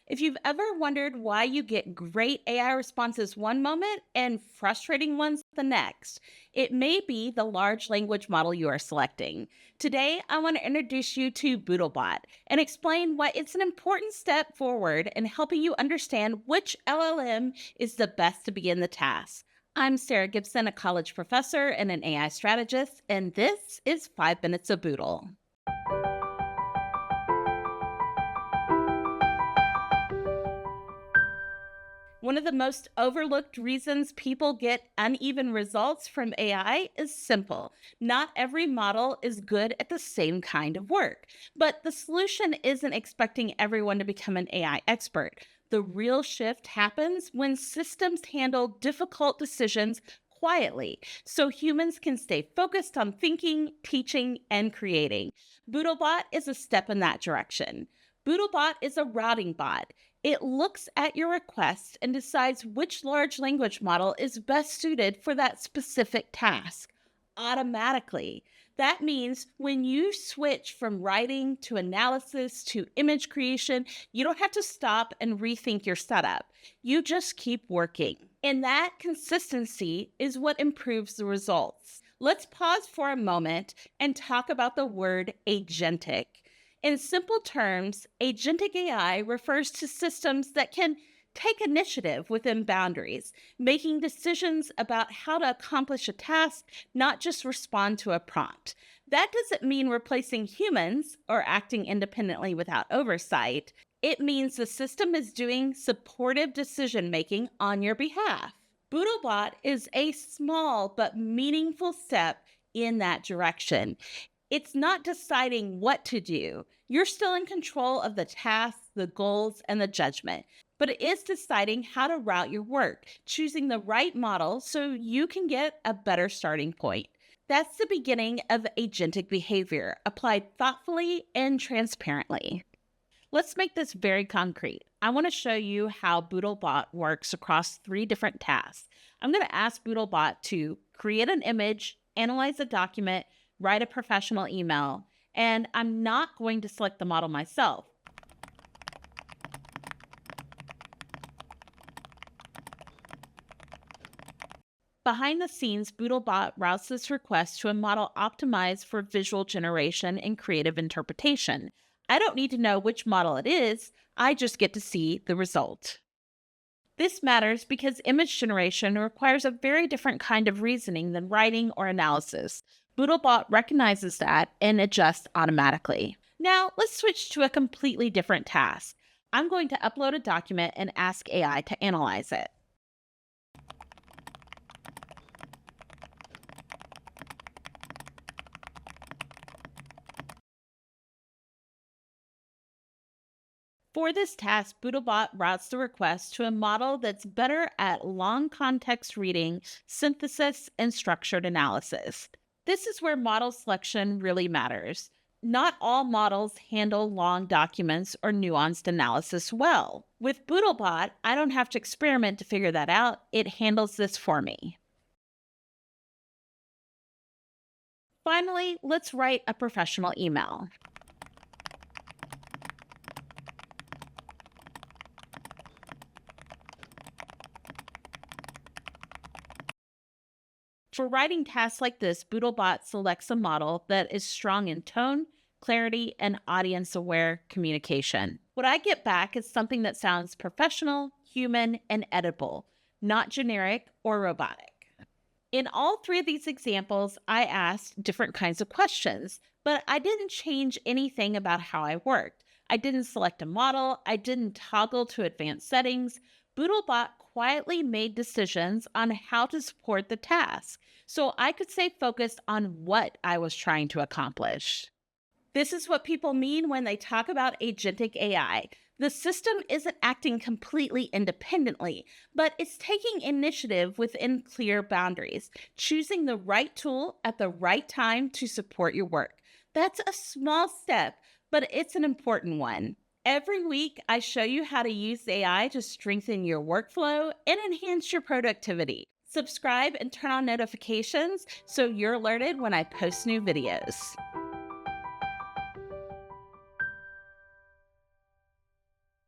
If you've ever wondered why you get great AI responses one moment and frustrating ones the next, it may be the large language model you are selecting. Today, I want to introduce you to BoodleBot and explain why it's an important step forward in helping you understand which LLM is the best to begin the task. I'm Sarah Gibson, a college professor and an AI strategist, and this is 5 Minutes of Boodle. One of the most overlooked reasons people get uneven results from AI is simple. Not every model is good at the same kind of work. But the solution isn't expecting everyone to become an AI expert. The real shift happens when systems handle difficult decisions quietly, so humans can stay focused on thinking, teaching, and creating. BoodleBot is a step in that direction. BoodleBot is a routing bot. It looks at your request and decides which large language model is best suited for that specific task automatically. That means when you switch from writing to analysis to image creation, you don't have to stop and rethink your setup. You just keep working. And that consistency is what improves the results. Let's pause for a moment and talk about the word agentic. In simple terms, agentic AI refers to systems that can take initiative within boundaries, making decisions about how to accomplish a task, not just respond to a prompt. That doesn't mean replacing humans or acting independently without oversight. It means the system is doing supportive decision making on your behalf. BoodleBot is a small but meaningful step in that direction. It's not deciding what to do. You're still in control of the tasks, the goals, and the judgment. But it is deciding how to route your work, choosing the right model so you can get a better starting point. That's the beginning of agentic behavior, applied thoughtfully and transparently. Let's make this very concrete. I want to show you how BoodleBot works across 3 different tasks. I'm going to ask BoodleBot to create an image, analyze a document, write a professional email, and I'm not going to select the model myself. Behind the scenes, BoodleBot routes this request to a model optimized for visual generation and creative interpretation. I don't need to know which model it is, I just get to see the result. This matters because image generation requires a very different kind of reasoning than writing or analysis. BoodleBot recognizes that and adjusts automatically. Now, let's switch to a completely different task. I'm going to upload a document and ask AI to analyze it. For this task, BoodleBot routes the request to a model that's better at long context reading, synthesis, and structured analysis. This is where model selection really matters. Not all models handle long documents or nuanced analysis well. With BoodleBot, I don't have to experiment to figure that out. It handles this for me. Finally, let's write a professional email. For writing tasks like this, BoodleBot selects a model that is strong in tone, clarity, and audience-aware communication. What I get back is something that sounds professional, human, and editable, not generic or robotic. In all 3 of these examples, I asked different kinds of questions, but I didn't change anything about how I worked. I didn't select a model, I didn't toggle to advanced settings. BoodleBot quietly made decisions on how to support the task, so I could stay focused on what I was trying to accomplish. This is what people mean when they talk about agentic AI. The system isn't acting completely independently, but it's taking initiative within clear boundaries, choosing the right tool at the right time to support your work. That's a small step, but it's an important one. Every week, I show you how to use AI to strengthen your workflow and enhance your productivity. Subscribe and turn on notifications so you're alerted when I post new videos.